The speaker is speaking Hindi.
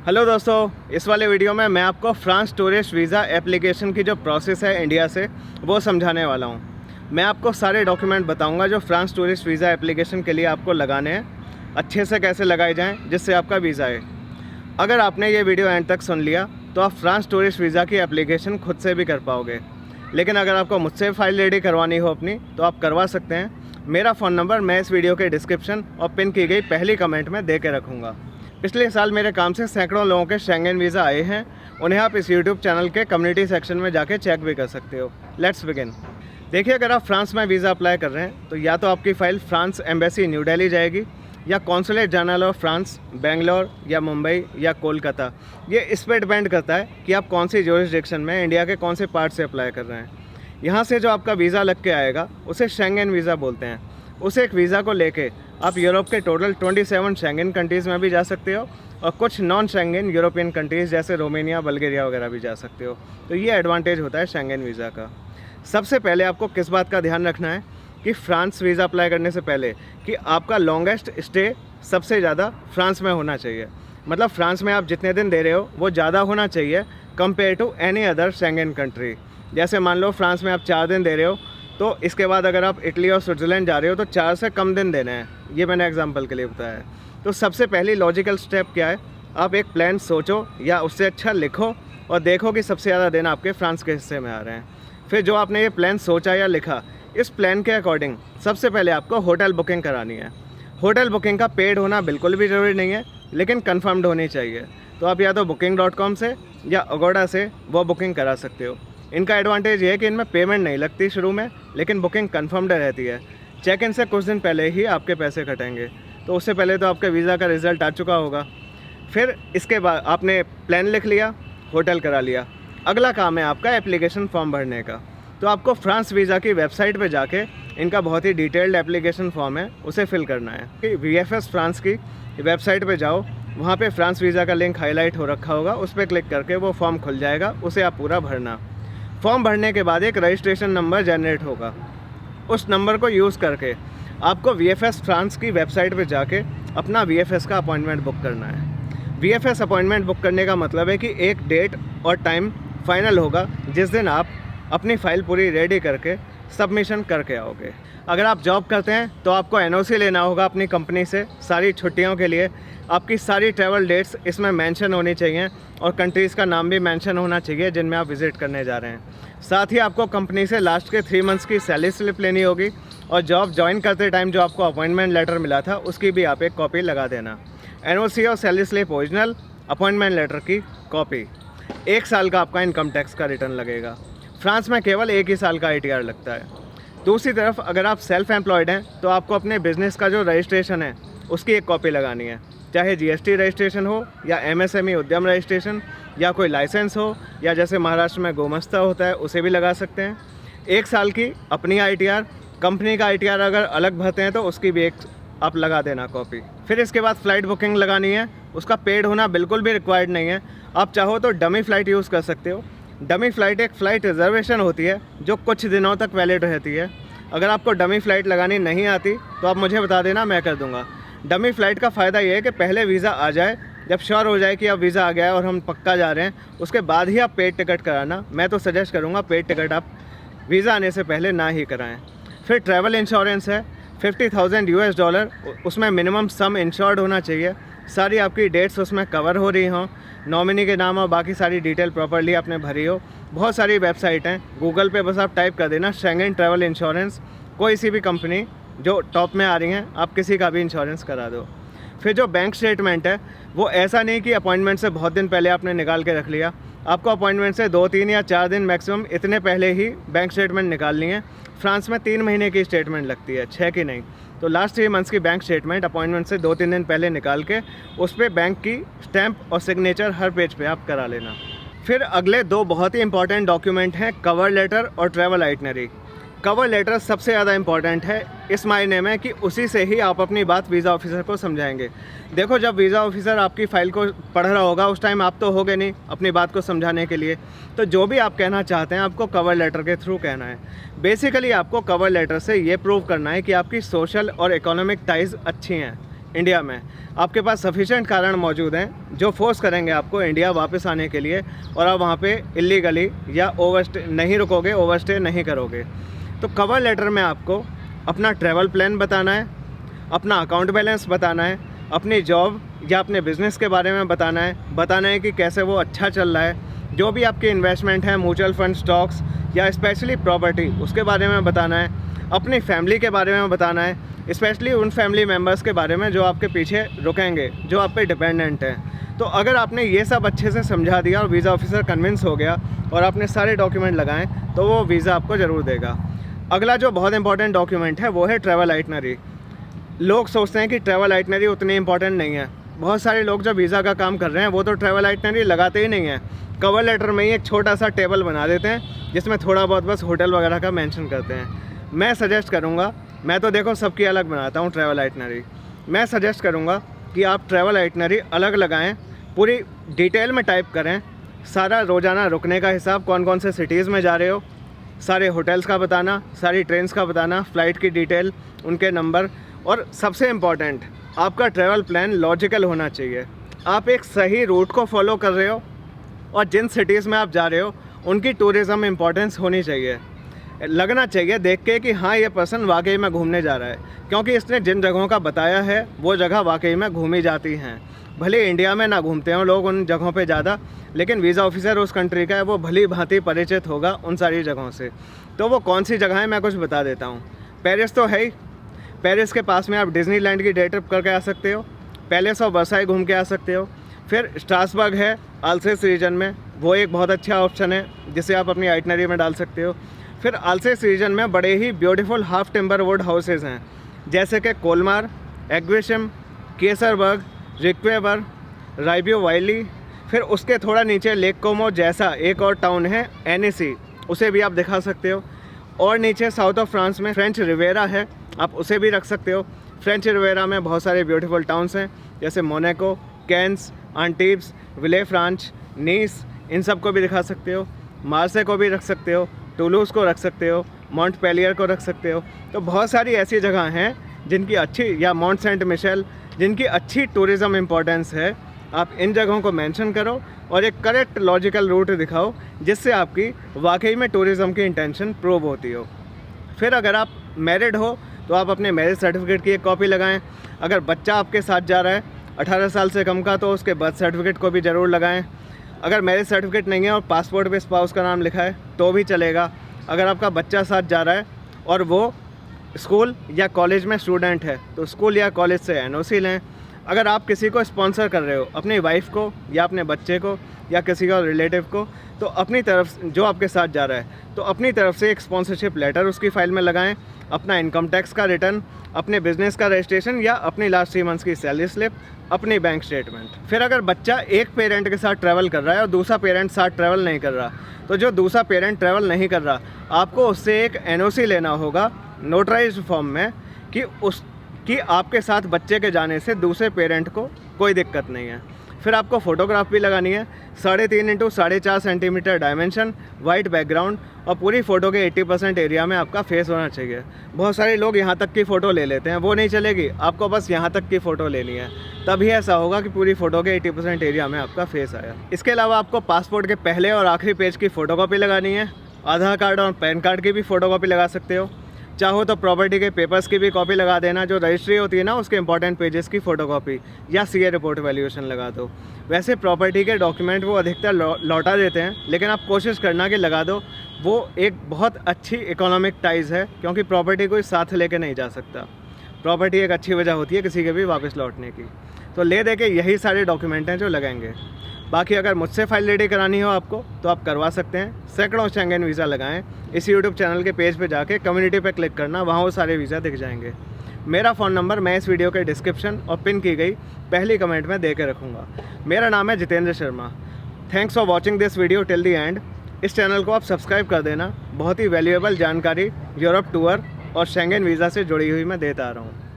हेलो दोस्तों, इस वाले वीडियो में मैं आपको फ्रांस टूरिस्ट वीज़ा एप्लीकेशन की जो प्रोसेस है इंडिया से वो समझाने वाला हूँ। मैं आपको सारे डॉक्यूमेंट बताऊँगा जो फ्रांस टूरिस्ट वीज़ा एप्लीकेशन के लिए आपको लगाने हैं, अच्छे से कैसे लगाए जाएँ जिससे आपका वीज़ा आए। अगर आपने ये वीडियो एंड तक सुन लिया तो आप फ्रांस टूरिस्ट वीज़ा की एप्लीकेशन खुद से भी कर पाओगे। लेकिन अगर आपको मुझसे फ़ाइल रेडी करवानी हो अपनी तो आप करवा सकते हैं। मेरा फ़ोन नंबर मैं इस वीडियो के डिस्क्रिप्शन और पिन की गई पहली कमेंट में दे के रखूँगा। पिछले साल मेरे काम से सैकड़ों लोगों के शेंगेन वीज़ा आए हैं। उन्हें आप इस यूट्यूब चैनल के कम्युनिटी सेक्शन में जाके चेक भी कर सकते हो। Let's begin. देखिए, अगर आप फ्रांस में वीज़ा अप्लाई कर रहे हैं तो या तो आपकी file France embassy new Delhi जाएगी या consulate general of France Bangalore या मुंबई या कोलकाता। ये इस पर डिपेंड करता है कि आप कौन सी ज्यूरिसडिक्शन में इंडिया के कौन से पार्ट से अप्लाई कर रहे हैं। यहाँ से जो आपका वीज़ा लग के आएगा उसे शेंगेन वीज़ा बोलते हैं। उस एक वीज़ा को लेके आप यूरोप के टोटल 27 शेंगेन कंट्रीज़ में भी जा सकते हो और कुछ नॉन शेंगेन यूरोपियन कंट्रीज़ जैसे रोमानिया बल्गेरिया वगैरह भी जा सकते हो। तो ये एडवांटेज होता है शेंगेन वीज़ा का। सबसे पहले आपको किस बात का ध्यान रखना है कि फ्रांस वीज़ा अप्लाई करने से पहले कि आपका लॉन्गेस्ट स्टे सबसे ज़्यादा फ्रांस में होना चाहिए। मतलब फ्रांस में आप जितने दिन दे रहे हो वो ज़्यादा होना चाहिए compare to any other Schengen country. जैसे मान लो फ्रांस में आप 4 दिन दे रहे हो तो इसके बाद अगर आप इटली और स्विट्ज़रलैंड जा रहे हो तो 4 से कम दिन देने हैं। ये मैंने एग्जांपल के लिए बताया है। तो सबसे पहली लॉजिकल स्टेप क्या है, आप एक प्लान सोचो या उससे अच्छा लिखो और देखो कि सबसे ज़्यादा दिन आपके फ्रांस के हिस्से में आ रहे हैं। फिर जो आपने ये प्लान सोचा या लिखा, इस प्लान के अकॉर्डिंग सबसे पहले आपको होटल बुकिंग करानी है। होटल बुकिंग का पेड होना बिल्कुल भी ज़रूरी नहीं है, लेकिन कन्फर्म्ड होनी चाहिए। तो आप या तो booking.com से या अगोडा से वो बुकिंग करा सकते हो। इनका एडवांटेज ये है कि इनमें पेमेंट नहीं लगती शुरू में, लेकिन बुकिंग कन्फर्म्ड रहती है। चेक इन से कुछ दिन पहले ही आपके पैसे कटेंगे, तो उससे पहले तो आपके वीज़ा का रिज़ल्ट आ चुका होगा। फिर इसके बाद आपने प्लान लिख लिया, होटल करा लिया। अगला काम है आपका एप्लीकेशन फॉर्म भरने का। तो आपको फ्रांस वीज़ा की वेबसाइट पे जाके इनका बहुत ही डिटेल्ड एप्लीकेशन फॉर्म है, उसे फिल करना है। VFS फ्रांस की वेबसाइट पे जाओ, वहाँ पे फ्रांस वीज़ा का लिंक हाईलाइट हो रखा होगा, उस पर क्लिक करके वो फॉर्म खुल जाएगा, उसे आप पूरा भरना। फॉर्म भरने के बाद एक रजिस्ट्रेशन नंबर जनरेट होगा। उस नंबर को यूज़ करके आपको VFS फ्रांस की वेबसाइट पे जाके अपना VFS का अपॉइंटमेंट बुक करना है। VFS अपॉइंटमेंट बुक करने का मतलब है कि एक डेट और टाइम फाइनल होगा जिस दिन आप अपनी फ़ाइल पूरी रेडी करके सबमिशन करके आओगे। अगर आप जॉब करते हैं तो आपको NOC लेना होगा अपनी कंपनी से सारी छुट्टियों के लिए। आपकी सारी ट्रैवल डेट्स इसमें मेंशन होनी चाहिए और कंट्रीज़ का नाम भी मेंशन होना चाहिए जिनमें आप विज़िट करने जा रहे हैं। साथ ही आपको कंपनी से लास्ट के 3 मंथ्स की सैलरी स्लिप लेनी होगी और जॉब ज्वाइन करते टाइम जो आपको अपॉइंटमेंट लेटर मिला था उसकी भी आप एक कॉपी लगा देना। NOC और salary slip original, appointment letter की कॉपी। 1 साल का आपका इनकम टैक्स का रिटर्न लगेगा। फ्रांस में केवल 1 ही साल का ITR लगता है। दूसरी तरफ अगर आप सेल्फ एम्प्लॉयड हैं तो आपको अपने बिज़नेस का जो रजिस्ट्रेशन है उसकी एक कॉपी लगानी है, चाहे GST रजिस्ट्रेशन हो या MSME उद्यम रजिस्ट्रेशन या कोई लाइसेंस हो या जैसे महाराष्ट्र में गोमस्ता होता है उसे भी लगा सकते हैं। 1 साल की अपनी ITR, कंपनी का ITR अगर अलग भरते हैं तो उसकी भी एक आप लगा देना कॉपी। फिर इसके बाद फ़्लाइट बुकिंग लगानी है। उसका पेड होना बिल्कुल भी रिक्वायर्ड नहीं है। आप चाहो तो डमी फ़्लाइट यूज़ कर सकते हो। डमी फ़्लाइट एक फ़्लाइट रिजर्वेशन होती है जो कुछ दिनों तक वैलिड रहती है। अगर आपको डमी फ़्लाइट लगानी नहीं आती तो आप मुझे बता देना, मैं कर दूंगा। डमी फ़्लाइट का फ़ायदा ये है कि पहले वीज़ा आ जाए, जब श्योर हो जाए कि अब वीज़ा आ गया है और हम पक्का जा रहे हैं, उसके बाद ही आप पेड टिकट कराना। मैं तो सजेस्ट करूँगा पेड टिकट आप वीज़ा आने से पहले ना ही कराएँ। फिर ट्रैवल इंश्योरेंस है $50,000 US, उसमें मिनिमम सम इंश्योर्ड होना चाहिए। सारी आपकी डेट्स उसमें कवर हो रही हों, नॉमिनी के नाम और बाकी सारी डिटेल प्रॉपर्ली आपने भरी हो। बहुत सारी वेबसाइट हैं, गूगल पे बस आप टाइप कर देना शेंगेन ट्रैवल इंश्योरेंस, कोई सी भी कंपनी जो टॉप में आ रही हैं आप किसी का भी इंश्योरेंस करा दो। फिर जो बैंक स्टेटमेंट है वो ऐसा नहीं कि अपॉइंटमेंट से बहुत दिन पहले आपने निकाल के रख लिया। आपको अपॉइंटमेंट से 2, 3 या 4 दिन मैक्सिमम इतने पहले ही बैंक स्टेटमेंट निकालनी है। फ्रांस में 3 महीने की स्टेटमेंट लगती है, 6 की नहीं। तो लास्ट 3 मंथ्स की बैंक स्टेटमेंट अपॉइंटमेंट से 2-3 दिन पहले निकाल के उस पर बैंक की स्टैंप और सिग्नेचर हर पेज पे आप करा लेना। फिर अगले 2 बहुत ही इंपॉर्टेंट डॉक्यूमेंट हैं, कवर लेटर और ट्रैवल आइटनरी। कवर लेटर सबसे ज़्यादा इंपॉर्टेंट है इस मायने में कि उसी से ही आप अपनी बात वीज़ा ऑफिसर को समझाएंगे। देखो, जब वीज़ा ऑफिसर आपकी फ़ाइल को पढ़ रहा होगा उस टाइम आप तो होगे नहीं अपनी बात को समझाने के लिए, तो जो भी आप कहना चाहते हैं आपको कवर लेटर के थ्रू कहना है। बेसिकली आपको कवर लेटर से ये प्रूव करना है कि आपकी सोशल और इकोनॉमिक टाइज़ अच्छी हैं, इंडिया में आपके पास सफिशिएंट कारण मौजूद हैं जो फोर्स करेंगे आपको इंडिया वापस आने के लिए, और आप वहाँ पे इलीगली या ओवरस्टे नहीं रुकोगे, ओवरस्टे नहीं करोगे। तो कवर लेटर में आपको अपना ट्रैवल प्लान बताना है, अपना अकाउंट बैलेंस बताना है, अपनी जॉब या अपने बिज़नेस के बारे में बताना है कि कैसे वो अच्छा चल रहा है, जो भी आपकी इन्वेस्टमेंट है, म्यूचुअल फंड, स्टॉक्स या स्पेशली प्रॉपर्टी, उसके बारे में बताना है, अपनी फैमिली के बारे में बताना है, स्पेशली उन फैमिली मेम्बर्स के बारे में जो आपके पीछे रुकेंगे, जो आप पे डिपेंडेंट हैं। तो अगर आपने ये सब अच्छे से समझा दिया और वीज़ा ऑफिसर कन्विंस हो गया और आपने सारे डॉक्यूमेंट लगाएं, तो वो वीज़ा आपको ज़रूर देगा। अगला जो बहुत इंपॉर्टेंट डॉक्यूमेंट है वो है ट्रैवल आइटनरी। लोग सोचते हैं कि ट्रैवल आइटनरी उतनी इंपॉर्टेंट नहीं है। बहुत सारे लोग जो वीज़ा का काम कर रहे हैं वो तो ट्रैवल आइटनरी लगाते ही नहीं हैं। कवर लेटर में ही एक छोटा सा टेबल बना देते हैं जिसमें थोड़ा बहुत बस होटल वगैरह का मेंशन करते हैं। मैं सजेस्ट करूँगा, मैं तो देखो सबकी अलग बनाता हूँ ट्रैवल आइटनरी, मैं सजेस्ट करूँगा कि आप ट्रैवल आइटनरी अलग लगाएं, पूरी डिटेल में टाइप करें, सारा रोज़ाना रुकने का हिसाब, कौन कौन से सिटीज़ में जा रहे हो, सारे होटल्स का बताना, सारी ट्रेन्स का बताना, फ़्लाइट की डिटेल, उनके नंबर, और सबसे इम्पॉर्टेंट आपका ट्रैवल प्लान लॉजिकल होना चाहिए। आप एक सही रूट को फॉलो कर रहे हो और जिन सिटीज़ में आप जा रहे हो उनकी टूरिज़्म इम्पोर्टेंस होनी चाहिए, लगना चाहिए देख के कि हाँ ये पर्सन वाकई में घूमने जा रहा है, क्योंकि इसने जिन जगहों का बताया है वो जगह वाकई में घूमी जाती हैं। भले इंडिया में ना घूमते हों लोग उन जगहों पे ज़्यादा, लेकिन वीज़ा ऑफिसर उस कंट्री का है, वो भली भांति परिचित होगा उन सारी जगहों से। तो वो कौन सी जगह है मैं कुछ बता देता हूँ। पेरिस तो है ही, पेरिस के पास में आप डिज्नीलैंड की डे ट्रिप करके आ सकते हो, पैलेस ऑफ वर्साई घूम के आ सकते हो। फिर स्ट्रासबर्ग है अल्सेस रीजन में, वो एक बहुत अच्छा ऑप्शन है जिसे आप अपनी आइटनरी में डाल सकते हो। फिर अल्सेस रीजन में बड़े ही beautiful half timber wood houses हैं, जैसे कि कोलमार, एग्विशम, केसरबर्ग, रिक्वेबर, राइबियो वाइली। फिर उसके थोड़ा नीचे लेक कोमो जैसा एक और टाउन है एनेसी, उसे भी आप दिखा सकते हो। और नीचे साउथ ऑफ फ्रांस में फ्रेंच रिवेरा है, आप उसे भी रख सकते हो। फ्रेंच रिवेरा में बहुत सारे ब्यूटीफुल टाउन्स हैं जैसे मोनाको, कैंस, आंटीब्स, विले फ्रांच, नीस, इन सब को भी दिखा सकते हो। मार्से को भी रख सकते हो, टूलूज़ को रख सकते हो, मॉन्टपेलियर को रख सकते हो। तो बहुत सारी ऐसी जगह हैं जिनकी अच्छी, या मॉन्ट सेंट मिशेल, जिनकी अच्छी टूरिज़्म इम्पोर्टेंस है। आप इन जगहों को मेंशन करो और एक करेक्ट लॉजिकल रूट दिखाओ जिससे आपकी वाकई में टूरिज़्म की इंटेंशन प्रूव होती हो। फिर अगर आप मैरिड हो तो आप अपने मैरिज सर्टिफिकेट की एक कॉपी लगाएं। अगर बच्चा आपके साथ जा रहा है 18 साल से कम का, तो उसके बर्थ सर्टिफिकेट को भी ज़रूर लगाएं। अगर मैरिज सर्टिफिकेट नहीं है और पासपोर्ट पे स्पाउस का नाम लिखा है तो भी चलेगा। अगर आपका बच्चा साथ जा रहा है और वो स्कूल या कॉलेज में स्टूडेंट है तो स्कूल या कॉलेज से एनओसी लें। अगर आप किसी को स्पॉन्सर कर रहे हो, अपनी वाइफ को या अपने बच्चे को या किसी और रिलेटिव को, तो अपनी तरफ जो आपके साथ जा रहा है तो अपनी तरफ से एक स्पॉन्सरशिप लेटर उसकी फ़ाइल में लगाएं, अपना इनकम टैक्स का रिटर्न, अपने बिजनेस का रजिस्ट्रेशन या अपनी लास्ट 3 मंथ्स की सैलरी स्लिप, अपनी बैंक स्टेटमेंट। फिर अगर बच्चा एक पेरेंट के साथ ट्रैवल कर रहा है और दूसरा पेरेंट साथ ट्रैवल नहीं कर रहा, तो जो दूसरा पेरेंट ट्रैवल नहीं कर रहा आपको उससे एक एनओसी लेना होगा नोटराइज्ड फॉर्म में कि आपके साथ बच्चे के जाने से दूसरे पेरेंट को कोई दिक्कत नहीं है। फिर आपको फ़ोटोग्राफ भी लगानी है, 3.5 into 4.5 centimetre dimension, white background, और पूरी फ़ोटो के 80% एरिया में आपका फेस होना चाहिए। बहुत सारे लोग यहाँ तक की फ़ोटो ले लेते हैं, वो नहीं चलेगी, आपको बस यहाँ तक की फ़ोटो लेनी है, तभी ऐसा होगा कि पूरी फ़ोटो के 80% एरिया में आपका फेस आया। इसके अलावा आपको पासपोर्ट के पहले और आखिरी पेज की फ़ोटोकॉपी लगानी है। आधार कार्ड और पैन कार्ड की भी फ़ोटोकॉपी लगा सकते हो। चाहो तो प्रॉपर्टी के पेपर्स की भी कॉपी लगा देना, जो रजिस्ट्री होती है ना उसके इंपॉर्टेंट पेजेस की फ़ोटोकॉपी, या सीए रिपोर्ट वैल्यूएशन लगा दो। वैसे प्रॉपर्टी के डॉक्यूमेंट वो अधिकतर लौटा देते हैं, लेकिन आप कोशिश करना कि लगा दो। वो एक बहुत अच्छी इकोनॉमिक टाइज़ है, क्योंकि प्रॉपर्टी कोई साथ लेके नहीं जा सकता। प्रॉपर्टी एक अच्छी वजह होती है किसी के भी वापस लौटने की। तो ले दे के यही सारे डॉक्यूमेंट हैं जो लगेंगे। बाकी अगर मुझसे फ़ाइल रेडी करानी हो आपको तो आप करवा सकते हैं। सैकड़ों शेंगेन वीज़ा लगाएं। इस यूट्यूब चैनल के पेज पे जाके कम्युनिटी पे क्लिक करना, वहाँ वो सारे वीज़ा दिख जाएंगे। मेरा फ़ोन नंबर मैं इस वीडियो के डिस्क्रिप्शन और पिन की गई पहली कमेंट में दे के रखूँगा। मेरा नाम है Jitendra Sharma. Thanks for watching this video till the and. इस चैनल को आप सब्सक्राइब कर देना। बहुत ही वैल्यूएबल जानकारी यूरोप टूर और शेंगेन वीज़ा से जुड़ी हुई मैं देता आ रहा हूँ।